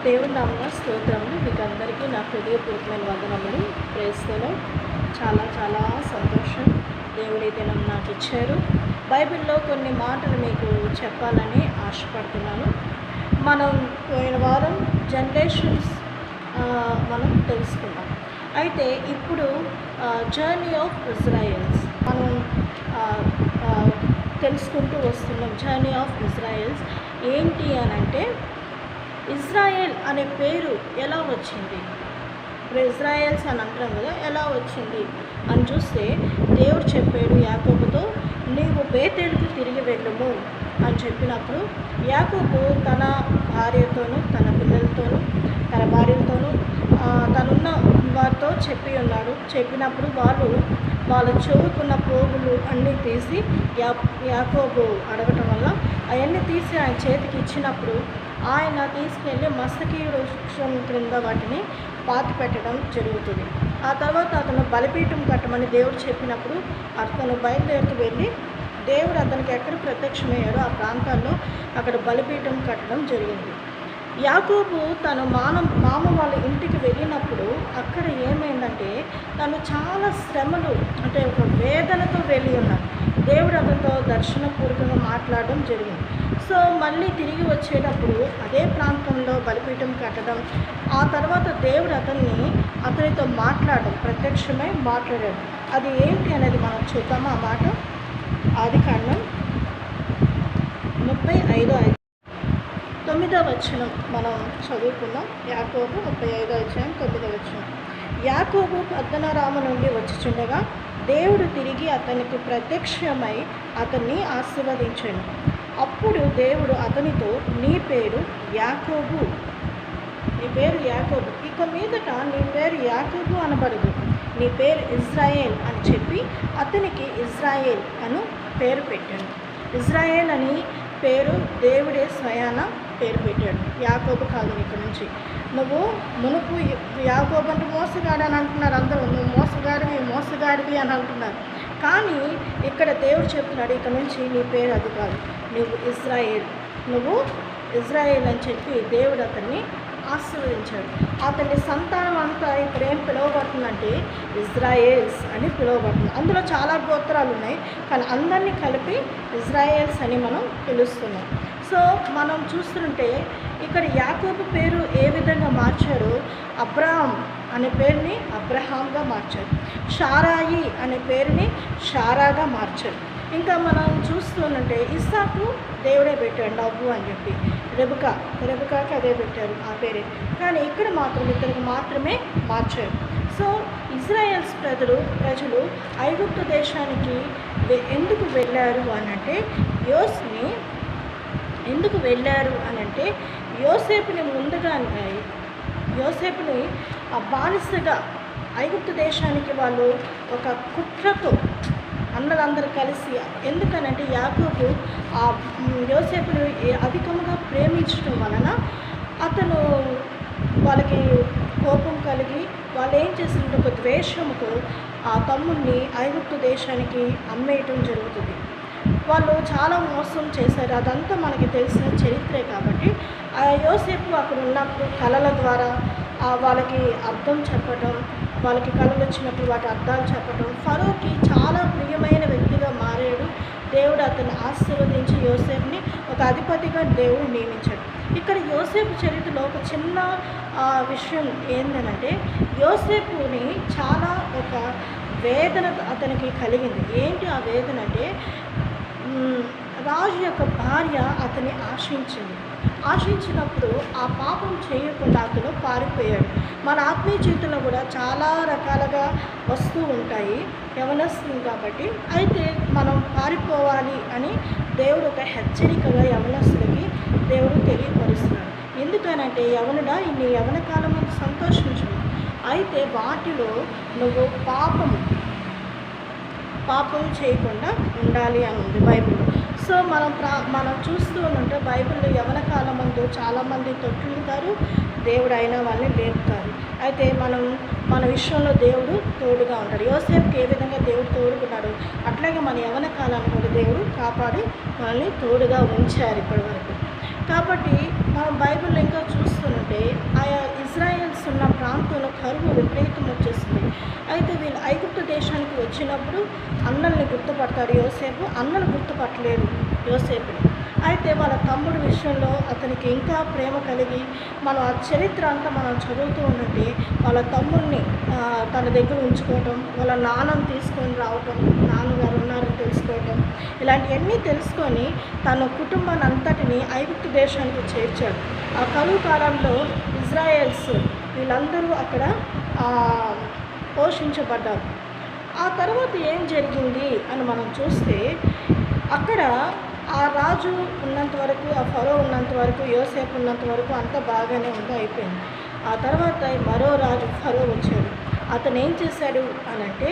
దేవుని నామమున స్తోత్రములు. మీకు అందరికీ నా హృదయపూర్వకమైన వందనములు. ప్రేస్తలో చాలా చాలా సంతోషం. దేవుడైతే నాకు ఇచ్చారు. బైబిల్లో కొన్ని మాటలు మీకు చెప్పాలని ఆశపడుతున్నాను. మనం పోయిన వారం జనరేషన్స్ మనం తెలుసుకున్నాం. అయితే ఇప్పుడు జర్నీ ఆఫ్ ఇజ్రాయెల్స్ మనం తెలుసుకుంటూ వస్తున్నాం. జర్నీ ఆఫ్ ఇజ్రాయెల్స్ ఏంటి అని అంటే, ఇజ్రాయెల్ అనే పేరు ఎలా వచ్చింది? ఇప్పుడు ఇజ్రాయెల్స్ అని అంటాం కదా, ఎలా వచ్చింది అని చూస్తే దేవుడు చెప్పాడు యాకోబుతో, నీవు బేతేలుకు తిరిగి వెళ్ళము అని చెప్పినప్పుడు యాకోబు తన భార్యతోనూ తన పిల్లలతోనూ తన భార్యలతోనూ తనున్న వారితో ఉన్నాడు. చెప్పినప్పుడు వాళ్ళ చెవుకున్న పోగులు అన్నీ తీసి యాకోబు అడగటం వల్ల అవన్నీ తీసి ఆయన చేతికి ఇచ్చినప్పుడు ఆయన తీసుకెళ్ళి మస్తకి వృక్షం క్రింద వాటిని పాతి పెట్టడం జరుగుతుంది. ఆ తర్వాత అతను బలిపీఠం కట్టమని దేవుడు చెప్పినప్పుడు అతను బయలుదేరికి వెళ్ళి దేవుడు అతనికి ఎక్కడ ప్రత్యక్షమయ్యాడో ఆ ప్రాంతాల్లో అక్కడ బలిపీఠం కట్టడం జరిగింది. యాకోబు తన మామ వాళ్ళ ఇంటికి వెళ్ళినప్పుడు అక్కడ ఏమైందంటే, తను చాలా శ్రమలు అంటే ఒక వేదనతో వెళ్ళి ఉన్నాడు. దేవుడు అతనితో దర్శనపూర్వకంగా మాట్లాడడం జరిగింది. సో మళ్ళీ తిరిగి వచ్చేటప్పుడు అదే ప్రాంతంలో బలిపీఠం కట్టడం, ఆ తర్వాత దేవుడు అతనితో మాట్లాడడం, ప్రత్యక్షమై మాట్లాడాడు. అది ఏంటి అనేది మనం చూద్దాము. ఆ మాట ఆదికాండం 35:9 మనం చదువుకున్నాం. యాకోబు 35:9. యాకోబు పద్దనరాము నుండి వచ్చుచుండగా దేవుడు తిరిగి అతనికి ప్రత్యక్షమై అతన్ని ఆశీర్వదించాడు. అప్పుడు దేవుడు అతనితో, నీ పేరు యాకోబు, ఇక మీదట నీ పేరు యాకోబు అనబడదు, నీ పేరు ఇజ్రాయేల్ అని చెప్పి అతనికి ఇజ్రాయేల్ అను పేరు పెట్టాడు. ఇజ్రాయేల్ అని పేరు దేవుడే స్వయాన పేరు పెట్టాడు, యాకోబు కాదు. ఇక్కడ నుంచి నువ్వు మునుపు యాకోబు అంటే మోసగాడు అని అంటున్నారు అందరూ, నువ్వు మోసగాడివి అని అంటున్నారు. కానీ ఇక్కడ దేవుడు చెప్తున్నాడు, ఇక్కడ నుంచి నీ పేరు అది కాదు, నువ్వు ఇజ్రాయేల్ అని చెప్పి దేవుడు అతన్ని ఆశీర్వదించాడు. అతని సంతానం అంతా ఇప్పుడు ఏం పిలువబడుతుందంటే ఇజ్రాయేల్స్ అని పిలువబడుతుంది. అందులో చాలా గోత్రాలు ఉన్నాయి, కానీ అందరినీ కలిపి ఇజ్రాయేల్స్ అని మనం పిలుస్తున్నాం. సో మనం చూస్తుంటే ఇక్కడ యాకోబు పేరు ఏ విధంగా మార్చారు? అబ్రహాం అనే పేరుని అబ్రహాంగా మార్చారు, షారాయి అనే పేరుని షారాగా మార్చారు. ఇంకా మనం చూస్తుంటే ఇస్సాకు దేవుడే పెట్టాడు నవ్వు అని చెప్పి, రెబకాకి అదే పెట్టారు ఆ పేరే. కానీ ఇక్కడ మాత్రం ఇద్దరికి మాత్రమే మార్చారు. సో ఇజ్రాయెల్స్ ప్రజలు ఐగుప్తు దేశానికి ఎందుకు వెళ్ళారు అనంటే, యోసేపుని బానిసగా ఐగుప్తు దేశానికి వాళ్ళు ఒక కుట్రతో అందరూ కలిసి, ఎందుకనంటే యాకోబు ఆ యోసేపుని అధికంగా ప్రేమించడం వలన అతను వాళ్ళకి కోపం కలిగి వాళ్ళు ఏం చేస్తుంటే ఒక ద్వేషంతో ఆ తమ్ముడిని ఐగుప్తు దేశానికి అమ్మేయటం జరుగుతుంది. వాళ్ళు చాలా మోసం చేశారు, అదంతా మనకి తెలిసిన చరిత్రే. కాబట్టి ఆ యోసేపు అక్కడ ఉన్నప్పుడు కళల ద్వారా వాళ్ళకి అర్థం చెప్పడం, వాళ్ళకి కళలు వచ్చినప్పుడు వాటి అర్థాలు చెప్పడం, ఫరోకి చాలా ప్రియమైన వ్యక్తిగా మారాడు. దేవుడు అతన్ని ఆశీర్వదించి యోసేపుని ఒక అధిపతిగా దేవుడు నియమించాడు. ఇక్కడ యోసేపు చరిత్రలో ఒక చిన్న విషయం ఏంటంటే, యోసేపుని చాలా ఒక వేదన అతనికి కలిగింది. ఏంటి ఆ వేదన అంటే, రాజు యొక్క భార్య అతన్ని ఆశించినప్పుడు ఆ పాపం చేయకుండా అతను పారిపోయాడు. మన ఆత్మీయ జీవితంలో కూడా చాలా రకాలుగా వస్తూ ఉంటాయి యవనస్తులు కాబట్టి. అయితే మనం పారిపోవాలి అని దేవుడు ఒక హెచ్చరికగా యవనస్తులకి దేవుడు తెలియపరుస్తున్నాడు. ఎందుకనంటే, యవనుడా నీ యవన కాలం సంతోషించు, అయితే వాటిలో నువ్వు పాపం చేయకుండా ఉండాలి అని ఉంది బైబిల్లో. సో మనం చూస్తూ ఉంటే బైబిల్లో యవన కాలం ముందు చాలామంది తొట్టుతారు, దేవుడు అయినా వాళ్ళని లేపుతారు. అయితే మన విషయంలో దేవుడు తోడుగా ఉంటాడు. యోసేపుకి ఏ విధంగా దేవుడు తోడుకున్నాడు, అట్లాగే మన యవన కాలాన్ని కూడా దేవుడు కాపాడి మనల్ని తోడుగా ఉంచారు ఇప్పటి వరకు. కాబట్టి మనం బైబిల్ ఇంకా చూస్తుంటే ఆయా ఇజ్రాయెల్స్ ఉన్న ప్రాంతంలో కరువు విపరీతం వచ్చేస్తుంది. అయితే వీళ్ళు ఐగుప్తు దేశానికి వచ్చినప్పుడు అన్నల్ని గుర్తుపడతారు యోసేపు, అన్నలు గుర్తుపట్టలేరు యోసేపుని. అయితే వాళ్ళ తమ్ముడి విషయంలో అతనికి ఇంకా ప్రేమ కలిగి మనం ఆ చరిత్ర అంతా మనం చదువుతూ ఉంటే వాళ్ళ తమ్ముడిని తన దగ్గర ఉంచుకోవటం, వాళ్ళ నాన్నను తీసుకొని రావటం, నాన్నగారు ఉన్నారని తెలుసుకోవటం, ఇలాంటివన్నీ తెలుసుకొని తన కుటుంబాన్ని అంతటిని ఐగుప్తు దేశానికి చేర్చాడు. ఆ కరువు కాలంలో ఇజ్రాయెల్స్ వీళ్ళందరూ అక్కడ పోషించబడ్డారు. ఆ తర్వాత ఏం జరిగింది అని మనం చూస్తే అక్కడ ఆ రాజు ఉన్నంత వరకు, ఆ ఫరో ఉన్నంత వరకు, యోసేపు ఉన్నంత వరకు అంతా బాగానే ఉందో అయిపోయింది. ఆ తర్వాత మరో రాజు ఫరో వచ్చాడు. అతను ఏం చేశాడు అని అంటే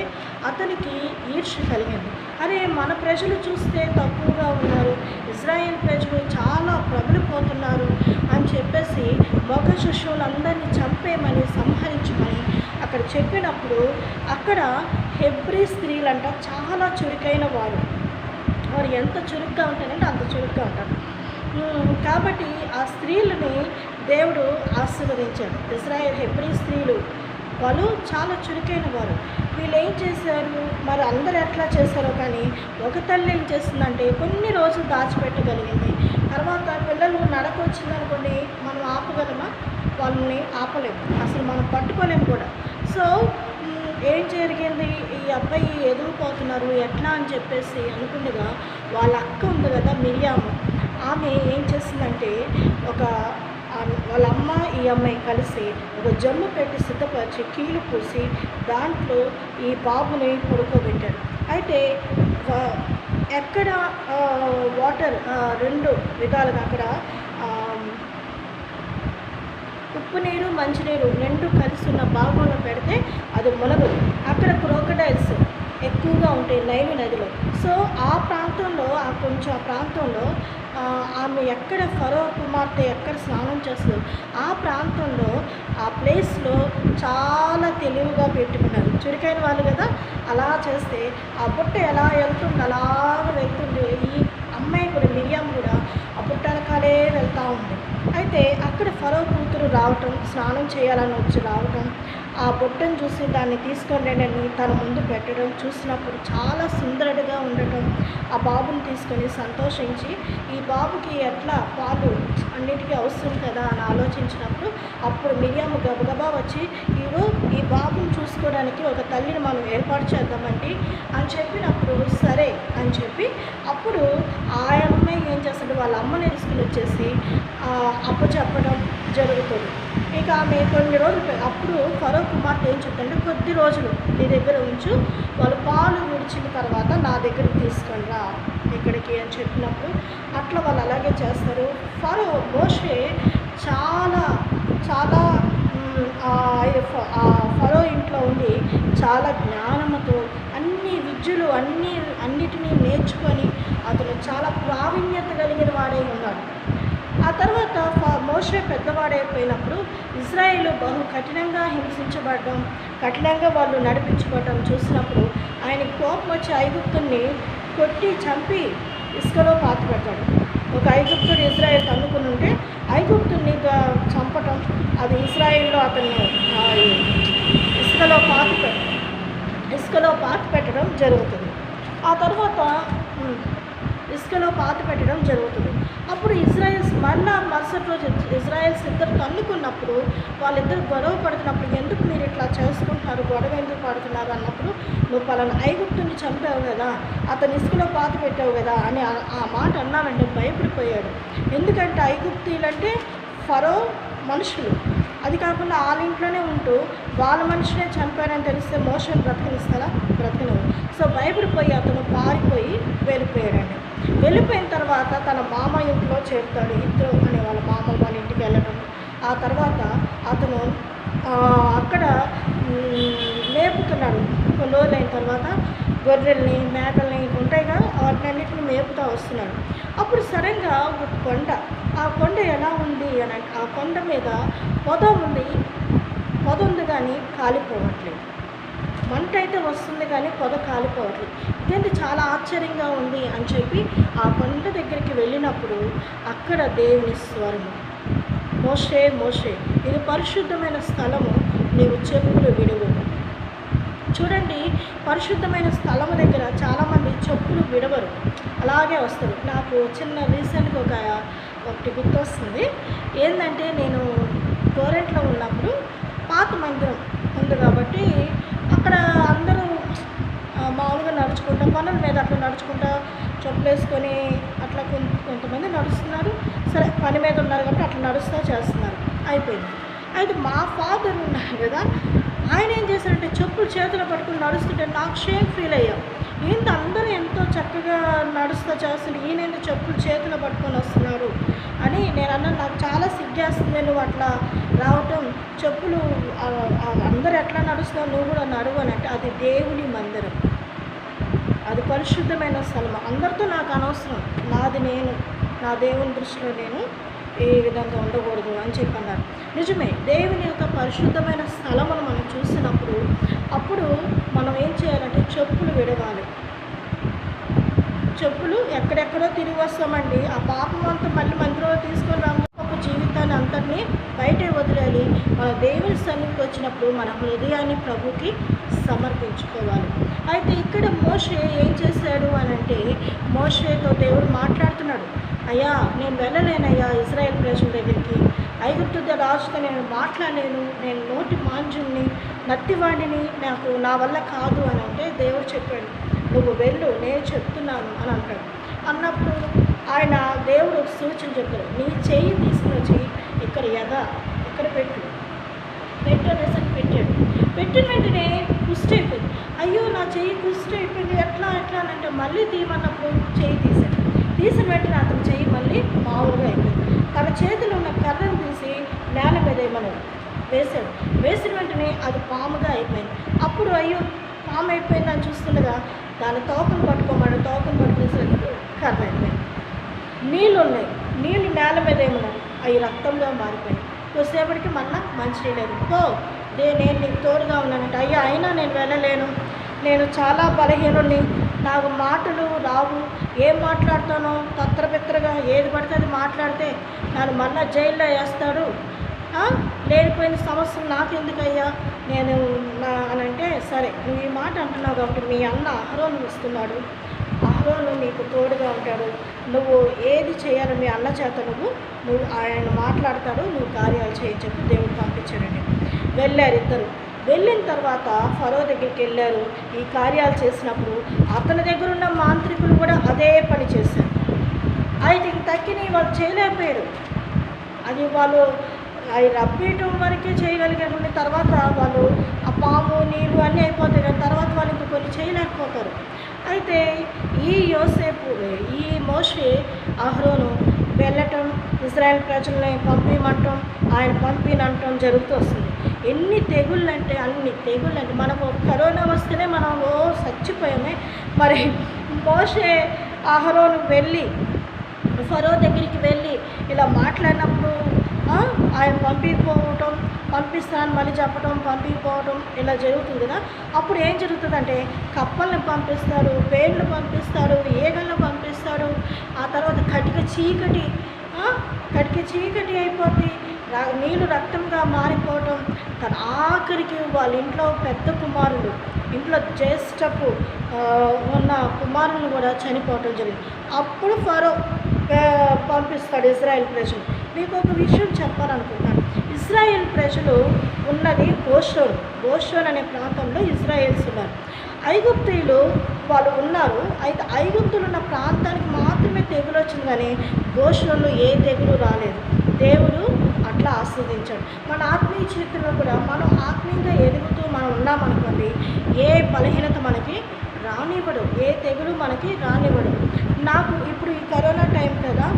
అతనికి ఈర్ష్య కలిగింది. అరే మన ప్రజలు చూస్తే తక్కువగా ఉన్నారు, ఇజ్రాయేల్ ప్రజలు చాలా ప్రబలిపోతున్నారు అని చెప్పేసి మగ శిష్యులందరినీ చంపేయమని సంహరించమని అక్కడ చెప్పినప్పుడు అక్కడ హెబ్రీ స్త్రీలంట చాలా చురుకైన వారు ఎంత చురుగ్గా ఉంటారంటే అంత చురుగ్గా ఉంటారు. కాబట్టి ఆ స్త్రీలని దేవుడు ఆశీర్వదించాడు. ఇజ్రాయేల్ హెబ్రీ స్త్రీలు వాళ్ళు చాలా చురుకైన వారు. వీళ్ళు ఏం చేశారు, మరి అందరూ ఎట్లా చేశారో కానీ ఒక తల్లి ఏం చేస్తుందంటే కొన్ని రోజులు దాచిపెట్టగలిగింది. తర్వాత పిల్లలు నడక వచ్చిందనుకోండి, మనం ఆపగలమా? వాళ్ళని ఆపలేము, అసలు మనం పట్టుకోలేము కూడా. సో ఏం జరిగింది, ఈ అబ్బాయి ఎదిగిపోతున్నారు ఎట్లా అని చెప్పేసి అనుకుండగా వాళ్ళ అక్క ఉంది కదా మిరియాము, ఆమె ఏం చేసిందంటే వాళ్ళ అమ్మ ఈ అమ్మాయి కలిసి ఒక జమ్ము పెట్టి సిద్ధపరిచి కీలు పూసి దాంట్లో ఈ బాబుని పడుకోబెట్టారు. అయితే ఎక్కడ వాటర్ రెండు విధాలుగా అక్కడ ఉప్పు నీరు మంచినీరు రెండు కలిసి ఉన్న భాగంలో పెడితే అది మునగదు. అక్కడ క్రోకడైల్స్ ఎక్కువగా ఉంటాయి నైలు నదిలో. సో ఆ ప్రాంతంలో ఆ ప్రాంతంలో ఆమె ఎక్కడ ఫరో కుమార్తె ఎక్కడ స్నానం చేస్తుందో ఆ ప్రాంతంలో ఆ ప్లేస్లో చాలా తెలివిగా పెట్టుకున్నారు, చురుకైన వాళ్ళు కదా. అలా చేస్తే ఆ బుట్ట ఎలా వెళ్తుంది అలాగ వెళ్తుంది. ఈ అమ్మాయి కూడా మిరియాం కూడా ఆ బుట్ట వెనకాలే వెళ్తూ ఉంది. అయితే అక్కడ ఫరో కూతురు రావటం, స్నానం చేయాలని వచ్చి రావటం, ఆ బొట్టను చూసి దాన్ని తీసుకొని తన ముందు పెట్టడం చూసినప్పుడు చాలా సుందరుడిగా ఉండటం, ఆ బాబుని తీసుకొని సంతోషించి ఈ బాబుకి ఎట్లా పాలు అన్నిటికీ అవసరం కదా అని ఆలోచించినప్పుడు అప్పుడు మిరియాము గబగబా వచ్చి ఈ బాబుని చూసుకోవడానికి ఒక తల్లిని మనం ఏర్పాటు చేద్దామండి అని చెప్పినప్పుడు సరే అని చెప్పి అప్పుడు ఆ అమ్మాయి ఏం చేస్తాడు, వాళ్ళ అమ్మని తీసుకుని వచ్చేసి అప్పచెప్పడం జరుగుతుంది. ఇక ఆమె కొన్ని రోజులు అప్పుడు ఫరో కుమార్తె ఏం చెప్తుంటే కొద్ది రోజులు నీ దగ్గర ఉంచు, వాళ్ళు పాలు విడిచిన తర్వాత నా దగ్గరికి తీసుకొని రా ఇక్కడికి అని చెప్పినప్పుడు అట్లా వాళ్ళు అలాగే చేస్తారు. మోషే చాలా చాలా ఫరో ఇంట్లో ఉండి చాలా జ్ఞానముతో అన్ని విద్యలు అన్నిటినీ నేర్చుకొని అతను చాలా ప్రావీణ్యత కలిగిన వాడై ఉన్నాడు. ఆ తర్వాత మోషే పెద్దవాడైపోయినప్పుడు ఇజ్రాయేలు బహు కఠినంగా హింసించబడడం, కఠినంగా వాళ్ళు నడిపించబడడం చూసినప్పుడు ఆయనకి కోపం వచ్చి ఐగుప్తుని కొట్టి చంపి ఇసుకలో పాతిపెట్టాడు. ఒక ఐగుప్తుడు ఇజ్రాయేల్ తన్నుకుని ఉంటే ఐగుప్తుని చంపటం, అది ఇజ్రాయేల్లో అతన్ని ఇసుకలో పాతి పెట్టడం జరుగుతుంది. ఆ తర్వాత ఇసుకలో పాతి పెట్టడం జరుగుతుంది. అప్పుడు ఇజ్రాయెల్స్ మరుసటి రోజు ఇజ్రాయెల్స్ ఇద్దరు తన్నుకున్నప్పుడు వాళ్ళిద్దరు గొడవ పడుతున్నప్పుడు ఎందుకు మీరు ఇట్లా చేసుకుంటున్నారు, గొడవ ఎందుకు పడుతున్నారు అన్నప్పుడు నువ్వు పలానా ఐగుప్తుని చంపావు కదా, అతను ఇసుకలో పాతి పెట్టావు కదా అని ఆ మాట అన్నామంటే భయపడిపోయాడు. ఎందుకంటే ఐగుప్తీలంటే ఫరో మనుషులు, అది కాకుండా వాళ్ళ ఇంట్లోనే ఉంటూ వాళ్ళ మనుషులే చంపారని తెలిస్తే మోషన్ బ్రతకనిస్తారా? బ్రతకను. సో భయపడిపోయి అతను పారిపోయి వెళ్ళిపోయాడండి. వెళ్ళిపోయిన తర్వాత తన మామ ఇంట్లో చేరుతాడు. ఇద్దరు అనే వాళ్ళ మామ వాళ్ళ ఇంటికి వెళ్ళడం. ఆ తర్వాత అతను అక్కడ మేపుతున్నాడు. కొన్ని రోజులైన తర్వాత గొర్రెల్ని మేకల్ని ఉంటాయి కదా, వాటినన్నింటిని మేపుతూ వస్తున్నాడు. అప్పుడు సడన్గా ఒక కొండ, ఆ కొండ ఎలా ఉంది అని అంటే ఆ కొండ మీద పొద ఉంది కానీ కాలిపోవట్లేదు. మంట అయితే వస్తుంది కానీ పొద కాలిపోవట్లేదు. ఇదేంటి చాలా ఆశ్చర్యంగా ఉంది అని చెప్పి ఆ కొండ దగ్గరికి వెళ్ళినప్పుడు అక్కడ దేవుని స్వరము, మోషే మోషే, ఇది పరిశుద్ధమైన స్థలము, నీవు చెప్పులు విడువు. చూడండి, పరిశుద్ధమైన స్థలము దగ్గర చాలామంది చెప్పులు విడవరు, అలాగే వస్తారు. నాకు రీసెంట్గా ఒకటి గుర్తొస్తుంది. ఏంటంటే నేను గోరెంట్లో ఉన్నప్పుడు పాత మందిరం ఉంది కాబట్టి అక్కడ అందరూ మామూలుగా నడుచుకుంటా, పనుల మీద అట్లా నడుచుకుంటా చెప్పులు వేసుకొని అట్లా కొంతమంది నడుస్తున్నారు. సరే, పని మీద ఉన్నారు కాబట్టి అట్లా నడుస్తూ చేస్తున్నారు, అయిపోయింది. అయితే మా ఫాదర్ ఉన్నారు కదా, ఆయన ఏం చేశారంటే చెప్పులు చేతులు పట్టుకుని నడుస్తుంటే నాకు షేమ్ ఫీల్ అయ్యాం. ఏంటి అందరూ ఎంతో చక్కగా నడుస్తూ చేస్తుంటే ఈయన ఎందుకు చెప్పులు చేతులు పట్టుకొని వస్తున్నారు అని నేను అన్నాను. నాకు చాలా సిగ్గేస్తుంది నువ్వు అట్లా రావటం, చెప్పులు అందరూ ఎట్లా నడుస్తున్నావు, నువ్వు కూడా నడువు అని అంటే. అది దేవుని మందిరం, అది పరిశుద్ధమైన స్థలం, అందరితో నాకు అనవసరం, నాది నేను, నా దేవుని దృష్టిలో నేను ఏ విధంగా ఉండకూడదు అని చెప్పన్నారు. నిజమే, దేవుని యొక్క పరిశుద్ధమైన స్థలమును మనం చూసినప్పుడు అప్పుడు మనం ఏం చేయాలంటే చెప్పులు విడవాలి. చెప్పులు ఎక్కడెక్కడో తిరిగి వస్తామండి, ఆ పాపం అంతా మళ్ళీ మందిరంలో తీసుకొని రాము, ఒక జీవితాన్ని అంతటినీ బయటే వదిలేయాలి. మన దేవుని సన్నిధికి వచ్చినప్పుడు మన హృదయాన్ని ప్రభుకి సమర్పించుకోవాలి. అయితే ఇక్కడ మోషే ఏం చేశాడు అని అంటే, మోషేతో దేవుడు మాట్లాడుతున్నాడు. అయ్యా, నేను వెళ్ళలేనయ్యా ఇశ్రాయేల్ ప్రజల దగ్గరికి, ఐగుప్తు రాజుతో నేను మాట్లాడలేను, నేను నోటి మాంజుని నత్తివాడిని, నా వల్ల కాదు అని అంటే దేవుడు చెప్పాడు, నువ్వు వెళ్ళు, నేను చెప్తున్నాను అని అంటాడు. అన్నప్పుడు ఆయన దేవుడు ఒక సూచన చెప్తాడు, నీ చెయ్యి తీసుకుని వచ్చి ఇక్కడ ఇక్కడ పెట్టు అనేసి పెట్టాడు. పెట్టిన వెంటనే కుష్టి అయిపోయింది. అయ్యో, నా చెయ్యి కుష్టి అయిపోయింది, ఎట్లా అని అంటే మళ్ళీ తీయమన్నప్పుడు చెయ్యి తీసిన వెంటనే అతని చెయ్యి మళ్ళీ మామూలుగా అయిపోయింది. తన చేతిలో ఉన్న కర్రను తీసి నేల మీద వేశాడు. వేసిన వెంటనే అది పాముగా అయిపోయింది. అప్పుడు అయ్యో, పాము అయిపోయింది అని చూస్తుండగా దాని తోకను పట్టుకునేసరికి కర్ర అయిపోయింది. నీళ్ళు ఉన్నాయి, నీళ్ళు నేల మీద ఏమన్నాయి, అవి రక్తంగా మారిపోయింది. కొద్దిసేపటికి మళ్ళీ మంచినీళ్ళు లేదు. నేను నీకు తోడుగా ఉన్నానంటే, అయ్యా అయినా నేను వెళ్ళలేను, నేను చాలా బలహీనుడిని, నాకు మాటలు రావు, ఏం మాట్లాడతానో తత్రబిత్రగా ఏది పడితే అది మాట్లాడితే నన్ను మళ్ళీ జైల్లో వేస్తాడు, లేనిపోయిన సమస్యలు నాకెందుకయ్యా నేను అని అంటే, సరే నువ్వు ఈ మాట అంటున్నావు కాబట్టి మీ అన్న అహరోను వస్తున్నాడు, అహరోను నీకు తోడుగా ఉంటాడు, నువ్వు ఏది చేయాలో మీ అన్న చేత నువ్వు ఆయన మాట్లాడతాడు, నువ్వు కార్యాలు చేయని చెప్పి దేవుడు పంపించాడండి. వెళ్ళారు ఇద్దరు. వెళ్ళిన తర్వాత ఫరో దగ్గరికి వెళ్ళారు. ఈ కార్యాలు చేసినప్పుడు అతని దగ్గర ఉన్న మాంత్రికులు కూడా అదే పని చేశారు. అయితే తక్కిని వాళ్ళు చేయలేకపోయారు. అది వాళ్ళు అవి రబ్బీయటం వరకే చేయగలిగారు. తర్వాత వాళ్ళు ఆ పాము నీళ్ళు అన్నీ అయిపోతాయి, కానీ తర్వాత వాళ్ళు ఇంకా కొన్ని చేయలేకపోతారు. అయితే ఈ మోషే అహరోను వెళ్ళటం, ఇజ్రాయెల్ ప్రజల్ని పంపిమంటం, ఆయన పంపినంటం జరుగుతూ వస్తుంది. ఎన్ని తెగుళ్ళు అంటే అన్ని తెగుళ్ళు అంటే, మనకు కరోనా వస్తేనే మనం చచ్చిపోయామే. మరి మోషే అహరోను వెళ్ళి ఫరో దగ్గరికి వెళ్ళి ఇలా మాట్లాడినప్పుడు ఆయన పంపిస్తాను మళ్ళీ చెప్పటం, పంపించకపోవటం ఇలా జరుగుతుంది కదా. అప్పుడు ఏం జరుగుతుందంటే కప్పల్ని పంపిస్తాడు, పేర్లు పంపిస్తాడు, ఏగలను పంపిస్తాడు. ఆ తర్వాత కటిక చీకటి అయిపోద్ది, నీళ్ళు రక్తంగా మారిపోవటం. తన ఆఖరికి వాళ్ళ ఇంట్లో పెద్ద కుమారుడు, ఇంట్లో జ్యేష్ఠపు ఉన్న కుమారులు కూడా చనిపోవటం జరిగింది. అప్పుడు ఫరో పంపిస్తాడు ఇజ్రాయెల్ ప్రజలు. మీకు ఒక విషయం చెప్పాలనుకుంటున్నాను. ఇజ్రాయెల్ ప్రజలు ఉన్నది గోషోన్ అనే ప్రాంతంలో ఇజ్రాయెల్స్ ఉన్నారు. ఐగుప్తీయులు వాళ్ళు ఉన్నారు. అయితే ఐగుప్తులు ఉన్న ప్రాంతానికి మాత్రమే తెగులు వచ్చింది, కానీ గోషోన్లో ఏ తెగులు రాలేదు. దేవుడు అట్లా ఆస్వాదించాడు. మన ఆత్మీయ జీవితంలో కూడా మనం ఆత్మీయంగా ఎదుగుతూ మనం ఉన్నామనుకోండి, ఏ బలహీనత మనకి రానివ్వడు, ఏ తెగులు మనకి రానివ్వడు. నాకు ఇప్పుడు ఈ కరోనా టైం కదా,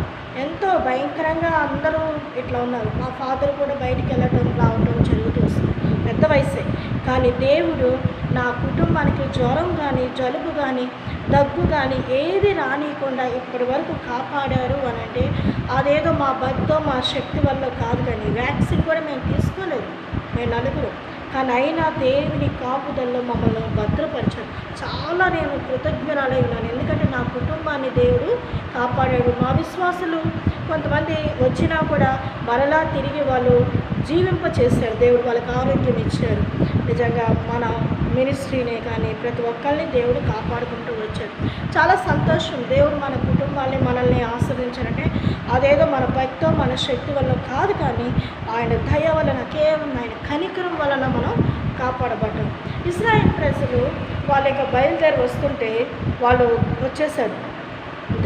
ఎంతో భయంకరంగా అందరూ ఇట్లా ఉన్నారు. మా ఫాదర్ కూడా బయటికి వెళ్ళటం రావటం జరుగుతూ వస్తుంది, పెద్ద వయసే. కానీ దేవుడు నా కుటుంబానికి జ్వరం కానీ జలుబు కానీ దగ్గు కానీ ఏది రానియకుండా ఇప్పటి వరకు కాపాడారు అని అంటే అదేదో మా బతితో మా శక్తి వల్ల కాదు. కానీ వ్యాక్సిన్ కూడా మేము తీసుకోలేదు, మేము నలుగురు. కానీ అయినా దేవుని కాపుదల్లో మమ్మల్ని భద్రపరిచాడు. చాలా నేను కృతజ్ఞరాలై ఉన్నాను. ఎందుకంటే నా కుటుంబాన్ని దేవుడు కాపాడాడు. మా విశ్వాసులు కొంతమంది వచ్చినా కూడా మరలా తిరిగి వాళ్ళు జీవింప చేశారు. దేవుడు వాళ్ళకి ఆరోగ్యం ఇచ్చారు. నిజంగా మన మినిస్ట్రీనే కానీ ప్రతి ఒక్కరిని దేవుడు కాపాడుకుంటూ వచ్చాడు. చాలా సంతోషం. దేవుడు మన కుటుంబాన్ని మనల్ని ఆశ్రయించారంటే అదేదో మన భక్తితో మన శక్తి వల్ల కాదు, కానీ ఆయన దయ వలన, కేవలం ఆయన కనికరం వలన మనం కాపాడబడ్డాం. ఇశ్రాయేల్ ప్రజలు వాళ్ళ యొక్క బయలుదేరి వస్తుంటే వాళ్ళు వచ్చేసారు.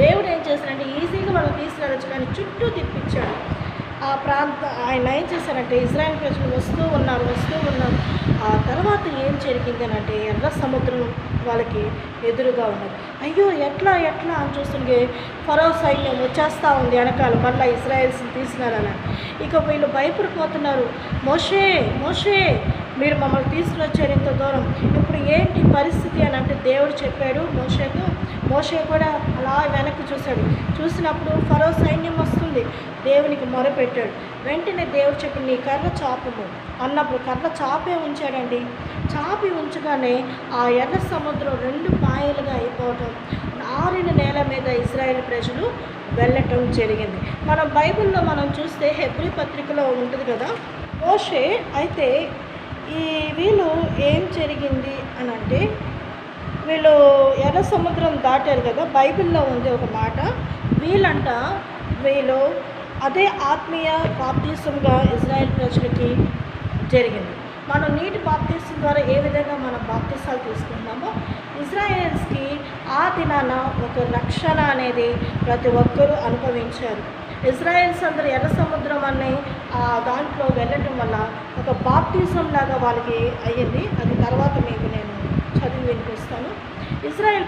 దేవుడు ఏం చేశారంటే ఈజీగా వాళ్ళు తీసుకురావచ్చు, కానీ చుట్టూ తిప్పించాడు. ఆ ఆయన ఏం చేశారంటే ఇశ్రాయేల్ ప్రజలు వస్తూ ఉన్నారు. ఆ తర్వాత ఏం జరిగింది అంటే ఎర్ర సముద్రం వాళ్ళకి ఎదురుగా ఉన్నది. అయ్యో ఎట్లా అని చూస్తుంటే ఫరో సైన్యం వచ్చేస్తూ ఉంది వెనకాల, మళ్ళీ ఇశ్రాయేల్స్ని తీసుకురాలని. ఇక వీళ్ళు భయపడిపోతున్నారు. మోషే మీరు మమ్మల్ని తీసుకుని ఇంత దూరం, ఇప్పుడు ఏంటి పరిస్థితి అని అంటే దేవుడు చెప్పాడు మోషే కూడా అలా వెనక్కి చూసినప్పుడు ఫరో సైన్యం వస్తుంది. దేవునికి మొరపెట్టాడు. వెంటనే దేవుడు చెప్పి నీ కర్ర చాపము అన్నప్పుడు కర్ర చాపే ఉంచాడండి. చాపి ఉంచగానే ఆ ఎర్ర సముద్రం 2 పాయలుగా అయిపోవటం, ఆరిన నేల మీద ఇశ్రాయేల్ ప్రజలు వెళ్ళటం జరిగింది. మనం బైబిల్లో మనం చూస్తే హెబ్రీ పత్రికలో ఉంటుంది కదా మోషే. అయితే వీళ్ళు ఏం జరిగింది అని అంటే వీళ్ళు ఎర్ర సముద్రం దాటారు కదా. బైబిల్లో ఉంది ఒక మాట, వీళ్ళు అదే ఆత్మీయ బాప్తీసంగా ఇశ్రాయేల్ ప్రజలకి జరిగింది. మనం నీటి బాప్తీసం ద్వారా ఏ విధంగా మనం బాప్తీసాలు తీసుకుంటున్నామో ఇశ్రాయేల్స్కి ఆ దినాన ఒక రక్షణ అనేది ప్రతి ఒక్కరూ అనుభవించారు. ఇశ్రాయేల్స్ అందరూ ఎర్ర సముద్రం అనే దాంట్లో వెళ్ళటం వల్ల ఒక బాప్తీసం లాగా వాళ్ళకి అయ్యింది. అది తర్వాత మీకు నేను చదివి వినిపిస్తాను. ఇశ్రాయేల్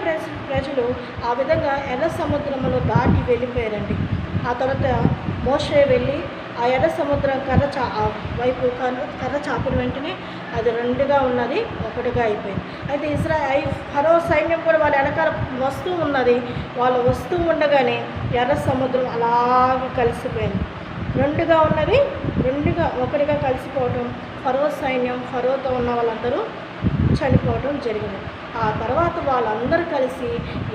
ప్రజలు ఆ విధంగా ఎర్ర సముద్రంలో దాటి వెళ్ళిపోయారండి. ఆ తర్వాత మోషే వెళ్ళి ఆ ఎర్ర సముద్రం వైపు కర్ర చాపిన వెంటనే అది 2గా ఉన్నది, 1గా అయిపోయింది. అయితే ఫరో సైన్యం కూడా వాళ్ళ వెనకాల వస్తూ ఉన్నది. వాళ్ళు వస్తూ ఉండగానే ఎర్ర సముద్రం అలాగే కలిసిపోయింది. 2గా ఉన్నది 1గా కలిసిపోవటం, ఫరో సైన్యం ఫరోతో ఉన్న వాళ్ళందరూ చనిపోవటం జరిగింది. ఆ తర్వాత వాళ్ళందరూ కలిసి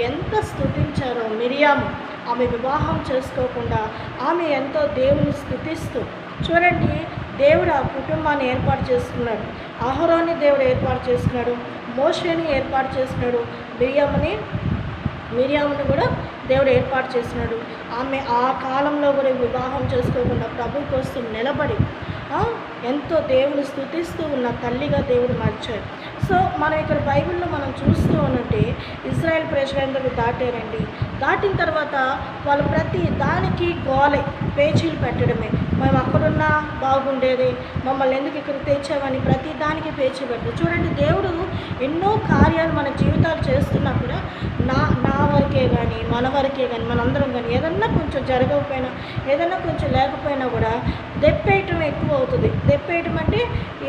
ఎంత స్తుతించారో. మిరియాము ఆమె వివాహం చేసుకోకుండా ఆమె ఎంతో దేవుని స్తుతిస్తూ, చూడండి దేవుడు ఆ కుటుంబాన్ని ఏర్పాటు చేసుకున్నాడు. అహరోన్ని దేవుడు ఏర్పాటు చేసుకున్నాడు, మోషేని ఏర్పాటు చేసుకున్నాడు, మిరియాముని కూడా దేవుడు ఏర్పాటు చేసినాడు. ఆమె ఆ కాలంలో కూడా వివాహం చేసుకోకుండా ప్రభు కోసం నిలబడి ఎంతో దేవుని స్తుతిస్తూ ఉన్న తల్లిగా దేవుడు మార్చాడు. సో మనం ఇక్కడ బైబిల్లో మనం చూస్తూ ఉన్నట్టే ఇశ్రాయేల్ ప్రజలందరూ దాటారండి. దాటిన తర్వాత వాళ్ళు ప్రతి దానికి పేచీలు పెట్టడమే. మేము అక్కడున్నా బాగుండేది, మమ్మల్ని ఎందుకు ఇక్కడికి తెచ్చామని ప్రతి దానికి పేచీ పెట్టారు. చూడండి దేవుడు ఎన్నో కార్యాలు మన జీవితాలు చేస్తున్నా కూడా నా వరకే కానీ మన వరకే కానీ మనందరం కానీ ఏదన్నా కొంచెం జరగకపోయినా ఏదన్నా కొంచెం లేకపోయినా కూడా దెప్పేయటం ఎక్కువ అవుతుంది. దెప్పేయటం అంటే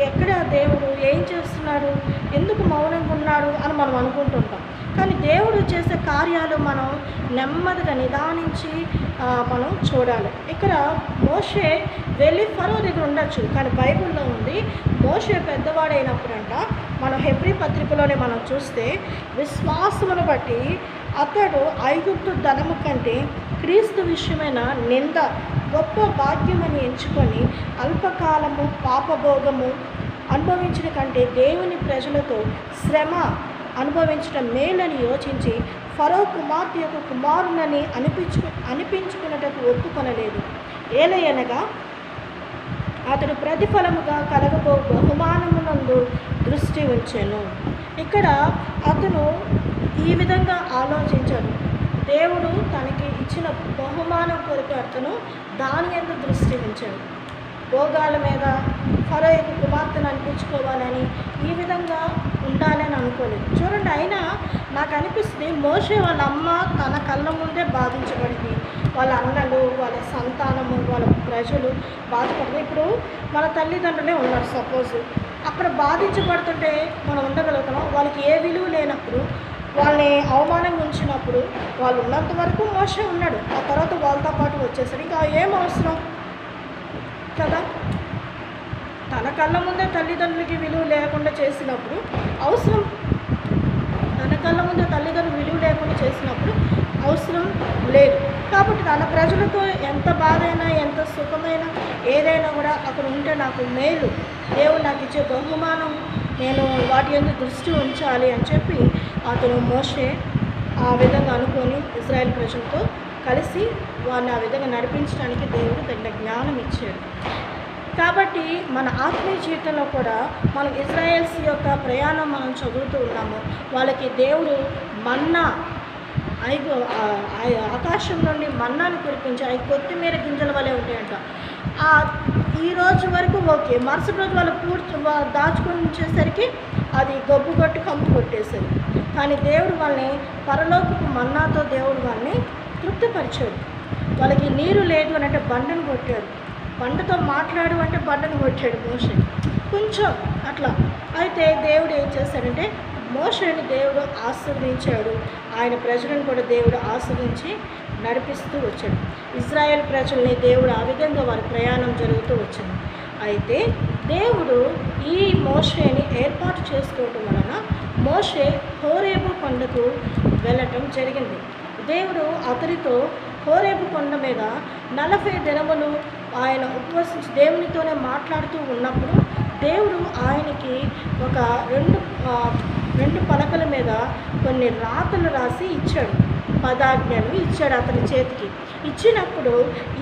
ఎక్కడ దేవుడు ఏం చేస్తున్నాడు, ఎందుకు మౌనంగా ఉన్నాడు అని మనం అనుకుంటుంటాం. కానీ దేవుడు చేసే కార్యాలు మనం నెమ్మదిగా నిదానించి మనం చూడాలి. ఇక్కడ మోషే వెళ్ళి ఫరో దగ్గర ఉండొచ్చు, కానీ బైబిల్లో ఉంది మోషే పెద్దవాడైనప్పుడంట. మనం హెబ్రీ పత్రికలోనే మనం చూస్తే విశ్వాసమును బట్టి అతడు ఐగుప్తు ధనము కంటే క్రీస్తు విషయమైన నింద గొప్ప భాగ్యమని ఎంచుకొని అల్పకాలము పాపభోగము అనుభవించిన కంటే దేవుని ప్రజలతో శ్రమ అనుభవించడం మేలని యోచించి ఫరో కుమార్తె యొక్క కుమారునని అనిపించుకున్నటకు ఒప్పుకొనలేదు. ఏలయనగా అతడు ప్రతిఫలముగా కలగబో బహుమానమునందు దృష్టి ఉంచెను. ఇక్కడ అతను ఈ విధంగా ఆలోచించాడు. దేవుడు తనకి ఇచ్చిన బహుమానం కొరకు అతను దాని యందు దృష్టి ఉంచాడు. భోగాల మీద ఫరో యొక్క కుమార్తెను అనిపించుకోవాలని ఈ విధంగా ఉండాలని అనుకోలేదు. చూడండి, అయినా నాకు అనిపిస్తుంది మోషే వాళ్ళ అమ్మ తన కళ్ళ ముందే బాధించబడింది. వాళ్ళ అన్నలు, వాళ్ళ సంతానము, వాళ్ళ ప్రజలు బాధపడుతుంది. ఇప్పుడు మన తల్లిదండ్రులే ఉన్నారు, సపోజ్ అక్కడ బాధించబడుతుంటే మనం ఉండగలుగుతాం. వాళ్ళకి ఏ విలువ లేనప్పుడు, వాళ్ళని అవమానంగా ఉంచినప్పుడు వాళ్ళు ఉన్నంత వరకు మోషే ఉన్నాడు. ఆ తర్వాత వాళ్ళతో పాటు వచ్చేసరికి ఇంకా ఏం అవసరం కదా. తన కళ్ళ ముందే తల్లిదండ్రులకి విలువ లేకుండా చేసినప్పుడు అవసరం, తన కళ్ళ ముందే తల్లిదండ్రులు విలువ లేకుండా చేసినప్పుడు అవసరం లేదు. కాబట్టి తన ప్రజలతో ఎంత బాధైనా ఎంత సుఖమైనా ఏదైనా కూడా అక్కడ ఉంటే నాకు మేలు, దేవుడు నాకు ఇచ్చే బహుమానం, నేను వాటి యందు దృష్టి ఉంచాలి అని చెప్పి అతను మోషే ఆ విధంగా అనుకొని ఇజ్రాయెల్ ప్రజలతో కలిసి వారిని ఆ విధంగా నడిపించడానికి దేవుడు తగిన జ్ఞానం ఇచ్చాడు. కాబట్టి మన ఆత్మీయ జీవితంలో కూడా మనం ఇజ్రాయెల్స్ యొక్క ప్రయాణం మనం చదువుతూ ఉన్నాము. వాళ్ళకి దేవుడు మన్నా ఆకాశం నుండి మన్నాను కురిపించి అవి కొత్తిమీర గింజల వలె ఉంటాయంట. ఈ రోజు వరకు ఓకే, మరుసటి రోజు వాళ్ళు పూర్తి దాచుకొని ఉంచేసరికి అది గబ్బు కొట్టి కంపు కొట్టేశారు. కానీ దేవుడు వాళ్ళని పరలోకపు మన్నాతో దేవుడు వాళ్ళని తృప్తిపరిచాడు. వాళ్ళకి నీరు లేదు అని అంటే బండను కొట్టాడు, బండతో మాట్లాడు అంటే బండను కొట్టాడు మోషే కొంచెం అట్లా. అయితే దేవుడు ఏం చేశాడంటే మోషేని దేవుడు ఆశీర్వదించాడు, ఆయన ప్రజలను కూడా దేవుడు ఆశీర్వదించి నడిపిస్తూ వచ్చాడు. ఇజ్రాయెల్ ప్రజల్ని దేవుడు ఆ విధంగా వారి ప్రయాణం జరుగుతూ వచ్చింది. అయితే దేవుడు ఈ మోషేని ఏర్పాటు చేసుకోవటం వలన మోషే హోరేబు కొండకు వెళ్ళటం జరిగింది. దేవుడు అతనితో హోరేబు కొండ మీద 40 దినములు ఆయన ఉపవసించి దేవునితోనే మాట్లాడుతూ ఉన్నప్పుడు దేవుడు ఆయనకి ఒక రెండు పలకల మీద కొన్ని రాతలు రాసి ఇచ్చాడు, పదాజ్ఞలు ఇచ్చాడు అతని చేతికి. ఇచ్చినప్పుడు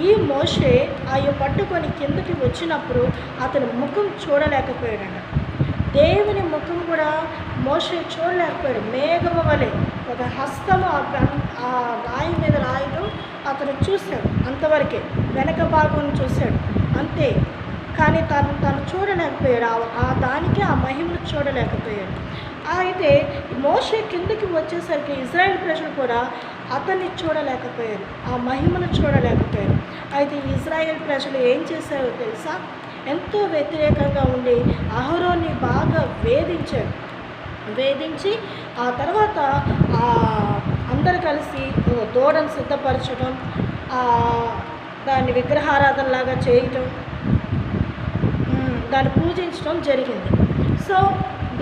ఈ మోషే అవి పట్టుకొని కిందకి వచ్చినప్పుడు అతని ముఖం చూడలేకపోయాడు. దేవుని ముఖం కూడా మోషే చూడలేకపోయాడు. మేఘము వలె ఒక హస్తము ఆ రాయి మీద రాయడం అతను చూశాడు, అంతవరకే వెనక భాగం చూశాడు అంతే. కానీ తను చూడలేకపోయాడు, ఆ దానికి ఆ మహిమను చూడలేకపోయాడు. అయితే మోషే కిందకి వచ్చేసరికి ఇజ్రాయెల్ ప్రజలు కూడా అతన్ని చూడలేకపోయారు, ఆ మహిమను చూడలేకపోయారు. అయితే ఇజ్రాయెల్ ప్రజలు ఏం చేశారో తెలుసా? ఎంతో వ్యతిరేకంగా ఉండి అహరోన్ని బాగా వేధించి ఆ తర్వాత అందరు కలిసి దూడను సిద్ధపరచడం, దాన్ని విగ్రహారాధనలాగా చేయటం, దాన్ని పూజించడం జరిగింది. సో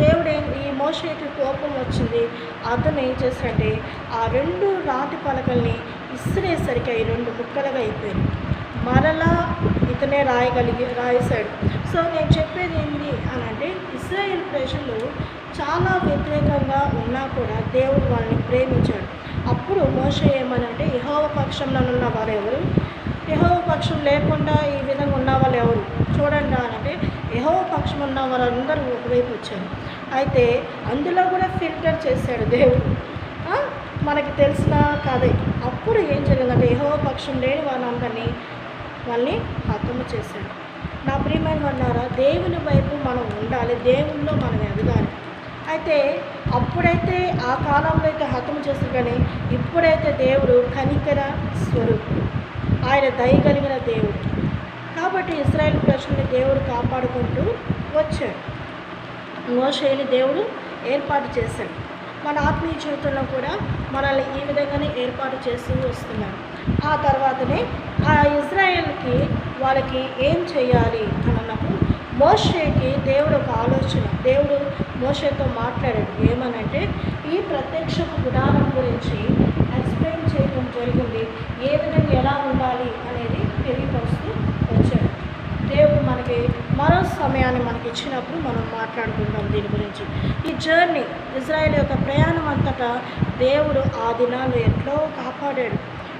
దేవుడు ఈ మోషేకి కోపం వచ్చింది. అతను ఏం చేశాడంటే ఆ 2 రాతి పలకల్ని ఇసిరేసరికి అవి 2 ముక్కలుగా అయిపోయాయి. మరలా ఇతనే రాయేశాడు. సో నేను చెప్పేది ఏంటి అని అంటే ఇశ్రాయేల్ ప్రజలు చాలా వ్యతిరేకంగా ఉన్నా కూడా దేవుడు వాళ్ళని ప్రేమించాడు. అప్పుడు మోషే ఏమనంటే యెహోవా పక్షంలో ఉన్న వారు ఎవరు, యెహోవా పక్షం లేకుండా ఈ విధంగా ఉన్న వాళ్ళు ఎవరు చూడండి అంటే యెహోవా పక్షం ఉన్న వారందరూ ఒకవైపు వచ్చారు. అయితే అందులో కూడా ఫిల్టర్ చేశాడు దేవుడు, మనకి తెలిసిన కథే. అప్పుడు ఏం జరిగిందంటే యెహోవా పక్షం లేని వాళ్ళని హతము చేశాడు. నా ప్రియమైన వాళ్ళారా, దేవుని వైపు మనం ఉండాలి, దేవునిలో మనం ఎదగాలి. అయితే అప్పుడైతే ఆ కాలంలో అయితే హతము చేశారు, కానీ ఇప్పుడైతే దేవుడు కనికర స్వరూపుడు, ఆయన దయగలిగిన దేవుడు. కాబట్టి ఇశ్రాయేల్ ప్రజల్ని దేవుడు కాపాడుకుంటూ వచ్చాడు. మోషేని దేవుడు ఏర్పాటు చేశాడు. మన ఆత్మీయ జీవితంలో కూడా మనల్ని ఈ విధంగానే ఏర్పాటు చేస్తూ వస్తున్నాడు. ఆ తర్వాతనే ఆ ఇజ్రాయేల్కి వాళ్ళకి ఏం చేయాలి అని అన్నప్పుడు మోషేకి దేవుడు ఒక ఆలోచన, దేవుడు మోషేతో మాట్లాడాడు. ఏమనంటే ఈ ప్రత్యక్షపు గుడారం గురించి ఎక్స్ప్లెయిన్ చేయడం జరిగింది, ఏ విధంగా ఎలా ఉండాలి అనేది తెలియపరుస్తూ వచ్చాడు. దేవుడు మనకి మరో సమయాన్ని మనకి ఇచ్చినప్పుడు మనం మాట్లాడుకుంటాం దీని గురించి. ఈ జర్నీ ఇజ్రాయేల్ యొక్క ప్రయాణం అంతటా దేవుడు ఆ దినాలు ఎట్లో కాపాడాడు.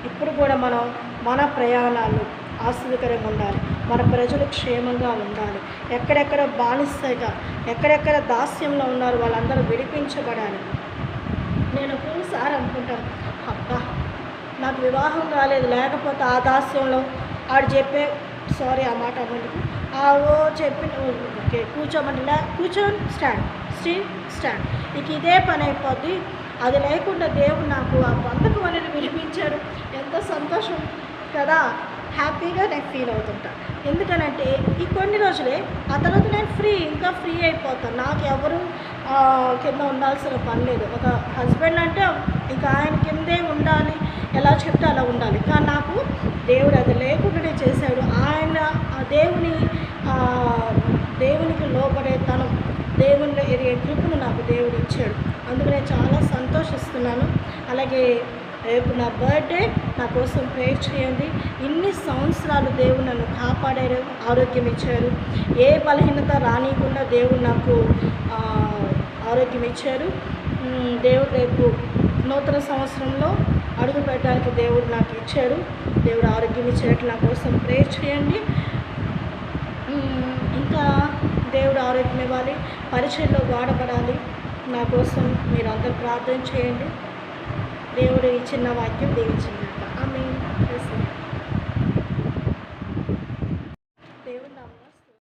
ఇప్పుడు కూడా మనం మన ప్రయాణాలు ఆశ్చర్యకరంగా ఉండాలి, మన ప్రజలు క్షేమంగా ఉండాలి. ఎక్కడెక్కడ బానిసగా ఎక్కడెక్కడ దాస్యంలో ఉన్నారు వాళ్ళందరూ విడిపించబడాలి. నేను ఒక్కోసారి అనుకుంటాను, అబ్బా నాకు వివాహం కాలేదు, లేకపోతే ఆ దాస్యంలో ఆడు సారీ ఆ మాట అవ్వండి చెప్పిన ఓకే కూర్చోమంటే కూర్చొని స్టాండ్ ఇక ఇదే పని అయిపోద్ది. అది లేకుండా దేవుడు నాకు ఆ బంధకం అనేది వినిపించాడు, ఎంత సంతోషం కదా, హ్యాపీగా నేను ఫీల్ అవుతుంటా. ఎందుకనంటే ఈ కొన్ని రోజులే, ఆ తర్వాత నేను ఇంకా ఫ్రీ అయిపోతాను. నాకు ఎవరు కింద ఉండాల్సిన పని లేదు. ఒక హస్బెండ్ అంటే ఇక ఆయన కిందే ఉండాలి, ఎలా చెప్తే అలా ఉండాలి. కానీ నాకు దేవుడు అది లేకుండానే చేశాడు. ఆయన ఆ దేవుని దేవునికి లోబడే తనం, దేవునిలో ఎరిగే కృపను నాకు దేవుడు ఇచ్చాడు. అందుకు నేను చాలా సంతోషిస్తున్నాను. అలాగే రేపు నా బర్త్డే, నా కోసం ప్రేయర్ చేయండి. ఇన్ని సంవత్సరాలు దేవుడు నన్ను కాపాడారు, ఆరోగ్యం ఇచ్చారు. ఏ బలహీనత రానియకుండా దేవుడు నాకు ఆరోగ్యం ఇచ్చారు. దేవుడు రేపు నూతన సంవత్సరంలో అడుగు పెట్టడానికి దేవుడు నాకు ఇచ్చారు. దేవుడు ఆరోగ్యం ఇచ్చినట్లు నా కోసం ప్రేయర్ చేయండి. ఇంకా దేవుడు ఆరోగ్యం ఇవ్వాలి, పరిచయంలో వాడబడాలి. నా కోసం మీరు అందరూ ప్రార్థన చేయండి. దేవుడు ఈ చిన్న వాక్యం దీవించింది. ఆమేన్.